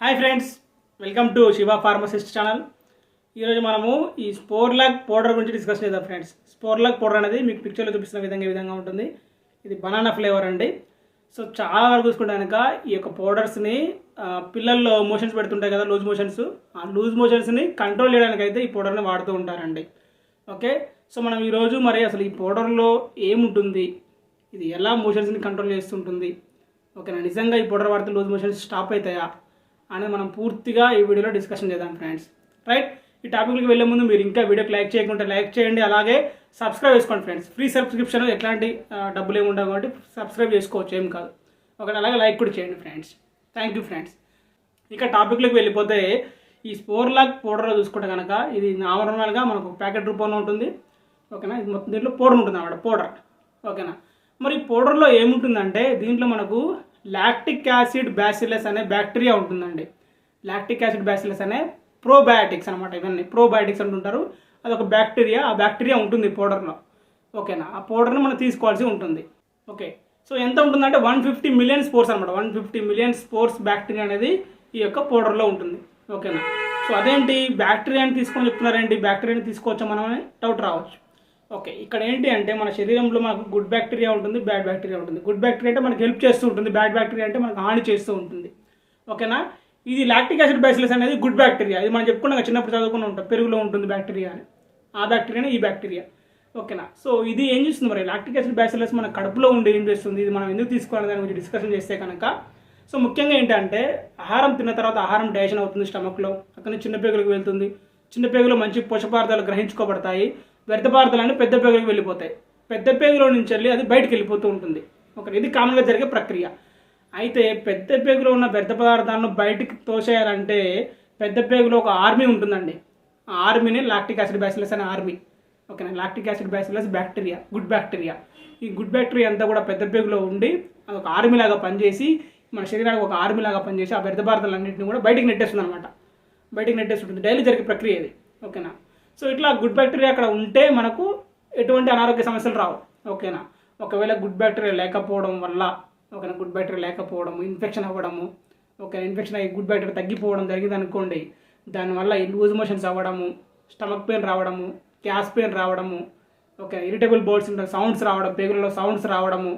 Hi friends, welcome to Shiva pharmacist channel. ఈరోజు మనము ఈ స్పోర్లాక్ పౌడర్ గురించి డిస్కస్ చేద్దాం ఫ్రెండ్స్. స్పోర్లాక్ పౌడర్ అనేది మీకు పిక్చర్లో చూపిస్తున్న విధంగా ఉంటుంది. ఇది బనానా ఫ్లేవర్ అండి. సో చాలా వరకు చూసుకుంటే కనుక ఈ యొక్క పౌడర్స్ని పిల్లల్లో మోషన్స్ పెడుతుంటాయి కదా, లూజ్ మోషన్స్. ఆ లూజ్ మోషన్స్ని కంట్రోల్ చేయడానికి అయితే ఈ పౌడర్ని వాడుతూ ఉంటారండి. ఓకే, సో మనం ఈరోజు మరి అసలు ఈ పౌడర్లో ఏముంటుంది, ఇది ఎలా మోషన్స్ని కంట్రోల్ చేస్తుంటుంది, ఓకేనా, నిజంగా ఈ పౌడర్ వాడితే లూజ్ మోషన్స్ స్టాప్ అవుతాయా అనేది మనం పూర్తిగా ఈ వీడియోలో డిస్కషన్ చేద్దాం ఫ్రెండ్స్. రైట్, ఈ టాపిక్కి వెళ్ళే ముందు మీరు ఇంకా వీడియోకి లైక్ చేయకుంటే లైక్ చేయండి, అలాగే సబ్స్క్రైబ్ చేసుకోండి ఫ్రెండ్స్. ఫ్రీ సబ్స్క్రిప్షన్, ఎట్లాంటి డబ్బులు ఏమి ఉండవు కాబట్టి సబ్స్క్రైబ్ చేసుకోవచ్చు, ఏం కాదు. ఓకే, అలాగే లైక్ కూడా చేయండి ఫ్రెండ్స్. Thank you friends. ఇక టాపిక్లోకి వెళ్ళిపోతే ఈ స్పోర్లాక్ పౌడర్లో చూసుకుంటే కనుక ఇది నార్మల్గా మనకు ప్యాకెట్ రూపంలో ఉంటుంది. ఓకేనా, ఇది మొత్తం దీంట్లో పౌడర్ ఉంటుంది అన్నమాట, పౌడర్. ఓకేనా, మరి పౌడర్లో ఏముంటుందంటే దీంట్లో మనకు లాక్టిక్ యాసిడ్ బ్యాసిల్లస్ అనే బ్యాక్టీరియా ఉంటుందండి. లాక్టిక్ యాసిడ్ బ్యాసిల్లస్ అనే ప్రోబయాటిక్స్ అనమాట. ఇవన్నీ ప్రోబయాటిక్స్ అంటుంటారు. అదొక బ్యాక్టీరియా, ఆ బ్యాక్టీరియా ఉంటుంది పౌడర్లో. ఓకేనా, ఆ పౌడర్ని మనం తీసుకోవాల్సి ఉంటుంది. ఓకే, సో ఎంత ఉంటుందంటే 150 మిలియన్ స్పోర్స్ అనమాట. 150 మిలియన్ స్పోర్స్ బ్యాక్టీరియా అనేది ఈ యొక్క పౌడర్లో ఉంటుంది. ఓకేనా, సో అదేంటి బ్యాక్టీరియాని తీసుకొని చెప్తున్నారేంటి, బ్యాక్టీరియాని తీసుకోవచ్చా మనం అని డౌట్ రావచ్చు. ఓకే, ఇక్కడ ఏంటి అంటే మన శరీరంలో మనకు గుడ్ బ్యాక్టీరియా ఉంటుంది, బ్యాడ్ బ్యాక్టీరియా ఉంటుంది. గుడ్ బ్యాక్టీరియా అంటే మనకు హెల్ప్ చేస్తూ ఉంటుంది, బ్యాడ్ బ్యాక్టీరియా అంటే మనకు హాని చేస్తూ ఉంటుంది. ఓకేనా, ఇది లాక్టిక్ యాసిడ్ బ్యాసిల్లస్ అనేది గుడ్ బ్యాక్టీరియా. ఇది మనం చెప్పుకున్నాం, చిన్నప్పుడు చదువుకుని ఉంటాం, పెరుగులో ఉంటుంది బ్యాక్టీరియా అని. ఆ బ్యాక్టీరియానే ఈ బ్యాక్టీరియా. ఓకేనా, సో ఇది ఏం చేస్తుంది మరి, లాక్టిక్ యాసిడ్ బ్యాసిల్లస్ మన కడుపులో ఉండి ఏం చేస్తుంది, ఇది మనం ఎందుకు తీసుకోవాలి దాని గురించి డిస్కషన్ చేస్తే కనుక, సో ముఖ్యంగా ఏంటంటే ఆహారం తిన్న తర్వాత ఆహారం డైజెషన్ అవుతుంది స్టమక్లో, అక్కడ చిన్న పేగులకు వెళ్తుంది. చిన్న పేగులో మంచి పోషక పదార్థాలు గ్రహించుకోబడతాయి. వ్యర్థ పదార్థాలు పెద్ద పేగులకు వెళ్ళిపోతాయి. పెద్ద పేగులో నుంచి వెళ్ళి అది బయటకు వెళ్ళిపోతూ ఉంటుంది. ఓకే, ఇది కామన్గా జరిగే ప్రక్రియ. అయితే పెద్ద పేగులో ఉన్న వ్యర్థ పదార్థాలను బయటికి తోసేయాలంటే పెద్ద పేగులో ఒక ఆర్మీ ఉంటుందండి. ఆ ఆర్మీని లాక్టిక్ యాసిడ్ బ్యాసిల్లస్ అనే ఆర్మీ. ఓకేనా, lactic acid bacillus bacteria, good bacteria. ఈ గుడ్ బ్యాక్టీరియా అంతా కూడా పెద్ద పేగులో ఉండి అది ఒక ఆర్మీ లాగా పనిచేసి మన శరీరానికి ఒక ఆర్మీ లాగా పనిచేసి ఆ వ్యర్థ పదార్థాలన్నింటినీ కూడా బయటికి నెట్టేస్తుంది అనమాట. బయటికి నెట్టేస్తుంటుంది. డైలీ జరిగే ప్రక్రియ ఇది. ఓకేనా, సో ఇట్లా గుడ్ బ్యాక్టీరియా అక్కడ ఉంటే మనకు ఎటువంటి అనారోగ్య సమస్యలు రావు. ఓకేనా, ఒకవేళ గుడ్ బ్యాక్టీరియా లేకపోవడం వల్ల, ఓకేనా, గుడ్ బ్యాక్టీరియా లేకపోవడం, ఇన్ఫెక్షన్ అవ్వడము, ఓకే, ఇన్ఫెక్షన్ అయ్యి గుడ్ బ్యాక్టీరియా తగ్గిపోవడం జరిగింది అనుకోండి, దానివల్ల లూజ్ మోషన్స్ అవ్వడము, స్టమక్ పెయిన్ రావడము, గ్యాస్ పెయిన్ రావడము, ఓకే, ఇరిటబుల్ బౌల్స్ ఉంటాయి, సౌండ్స్ రావడం, పేగులలో సౌండ్స్ రావడము,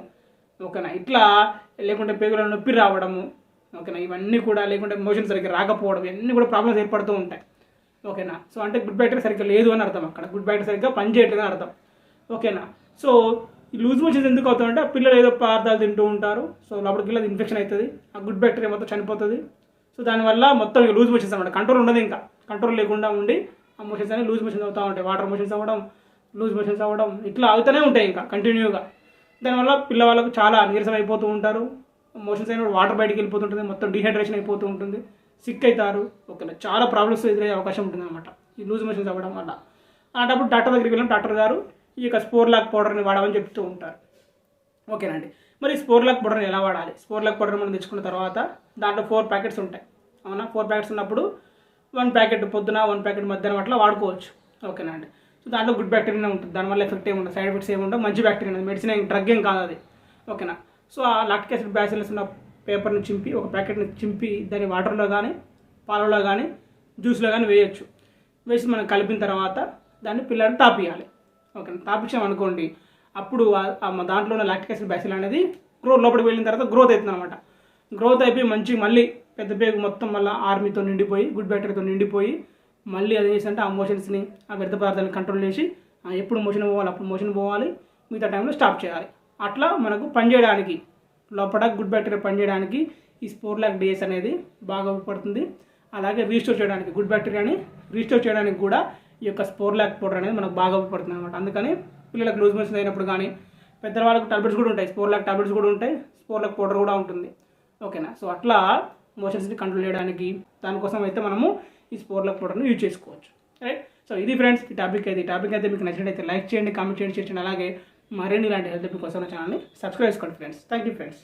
ఓకేనా, ఇట్లా లేకుంటే పేగులలో నొప్పి రావడము, ఓకేనా, ఇవన్నీ కూడా లేకుంటే మోషన్ సరిగ్గా రాకపోవడం, ఇవన్నీ కూడా ప్రాబ్లమ్స్ ఏర్పడుతూ ఉంటాయి. ఓకేనా, సో అంటే గుడ్ బ్యాక్టీరియా సరిగ్గా లేదు అని అర్థం, అక్కడ గుడ్ బ్యాక్టీరియా సరిగ్గా పనిచేయట్లేదు అని అర్థం. ఓకేనా, సో ఈ లూజ్ మోషన్స్ ఎందుకు అవుతాయంటే పిల్లలు ఏదో పదార్థాలు తింటూ ఉంటారు, సో లోపలికి అది ఇన్ఫెక్షన్ అవుతుంది, ఆ గుడ్ బ్యాక్టీరియా మొత్తం చనిపోతుంది. సో దానివల్ల మొత్తం లూజ్ మోషన్స్ అనమాట. కంట్రోల్ ఉండదు, ఇంకా కంట్రోల్ లేకుండా ఉండి ఆ మోషన్స్ అనేవి లూజ్ మోషన్స్ అవుతూ ఉంటాయి. వాటర్ మోషన్స్ అవ్వడం, లూజ్ మోషన్స్ అవ్వడం, ఇట్లా అవుతూనే ఉంటాయి ఇంకా కంటిన్యూగా. దానివల్ల పిల్లవాళ్ళకు చాలా నీరసం అయిపోతూ ఉంటారు. మోషన్స్ అయిన వాటర్ బయటికి వెళ్ళిపోతుంటుంది, మొత్తం డిహైడ్రేషన్ అయిపోతూ ఉంటుంది, సిక్ అవుతారు. ఓకేనా, చాలా ప్రాబ్లమ్స్ ఎదురయ్యే అవకాశం ఉంటుంది అనమాట ఈ లూజ్ మోషన్స్ అవ్వడం వల్ల. అలాంటప్పుడు డాక్టర్ దగ్గరికి వెళ్ళాం, డాక్టర్ గారు ఈ యొక్క స్పోర్లాక్ పౌడర్ని వాడమని చెప్తూ ఉంటారు. ఓకేనండి, మరి స్పోర్లాక్ పౌడర్ని ఎలా వాడాలి? స్పోర్లాక్ పౌడర్ మనం తెచ్చుకున్న తర్వాత దాంట్లో 4 ప్యాకెట్స్ ఉంటాయి. అవునా, 4 ప్యాకెట్స్ ఉన్నప్పుడు 1 ప్యాకెట్ పొద్దున, 1 ప్యాకెట్ మధ్యాహ్నం అట్లా వాడుకోవచ్చు. ఓకేనండి, సో దాంట్లో గుడ్ బ్యాక్టీరియా ఉంటుంది, దానివల్ల ఎఫెక్ట్ ఏమి ఉండదు, సైడ్ ఎఫెక్ట్స్ ఏమి ఉండవు, మంచి బ్యాక్టీరియా ఉంటుంది, మెడిసిన్ డ్రగ్ ఏం కాదు అది. ఓకేనా, సో ఆ లాక్టిక్ యాసిడ్ బ్యాసిల్లస్ ఉన్న పేపర్ని చింపి, ఒక ప్యాకెట్ని చింపి దాన్ని వాటర్లో కానీ పాలలో కానీ జ్యూస్లో కానీ వేయచ్చు. వేసి మనం కలిపిన తర్వాత దాన్ని పిల్లల్ని తాపియాలి. ఓకే, తాపించాం అనుకోండి, అప్పుడు దాంట్లో ఉన్న లాక్టిక్ యాసిడ్ బ్యాసిల్ అనేది లోపలికి వెళ్ళిన తర్వాత గ్రోత్ అవుతుంది అనమాట. గ్రోత్ అయిపోయి మంచి మళ్ళీ పెద్ద పేగు మొత్తం మళ్ళీ ఆర్మీతో నిండిపోయి, గుడ్ బ్యాక్టీరియాతో నిండిపోయి, మళ్ళీ అది చేసి అంటే ఆ మోషన్స్ని, ఆ వ్యర్థ పదార్థాలను కంట్రోల్ చేసి ఎప్పుడు మోషన్ పోవాలి అప్పుడు మోషన్ పోవాలి, మిగతా టైంలో స్టాప్ చేయాలి. అట్లా మనకు పనిచేయడానికి, లోపల గుడ్ బ్యాక్టీరియా పనిచేయడానికి ఈ స్పోర్లాక్ డిఎస్ అనేది బాగా ఉపయోగపడుతుంది. అలాగే రీస్టోర్ చేయడానికి, గుడ్ బ్యాక్టీరియాని రీస్టోర్ చేయడానికి కూడా ఈ యొక్క స్పోర్లాక్ పౌడర్ అనేది మనకు బాగా ఉపయోగపడుతుంది అనమాట. అందుకని పిల్లలకు లూజ్ మోషన్స్ అయినప్పుడు కానీ, పెద్దవాళ్ళకు టాబ్లెట్స్ కూడా ఉంటాయి, స్పోర్లాక్ టాబ్లెట్స్ కూడా ఉంటాయి, స్పోర్లాక్ పౌడర్ కూడా ఉంటుంది. ఓకేనా, సో అట్లా మోషన్స్ని కంట్రోల్ చేయడానికి దానికోసం అయితే మనము ఈ స్పోర్లాక్ పౌడర్ని యూజ్ చేసుకోవచ్చు. రైట్, సో ఇది ఫ్రెండ్స్ ఈ టాపిక్ అయితే మీకు నచ్చినట్టయితే లైక్ చేయండి, కామెంట్ చేయండి, అలాగే మరిన్ని ఇలాంటి హెల్త్ టిప్ కోసం ఛానల్ని సబ్స్క్రైబ్ చేసుకోండి ఫ్రెండ్స్. Thank you friends.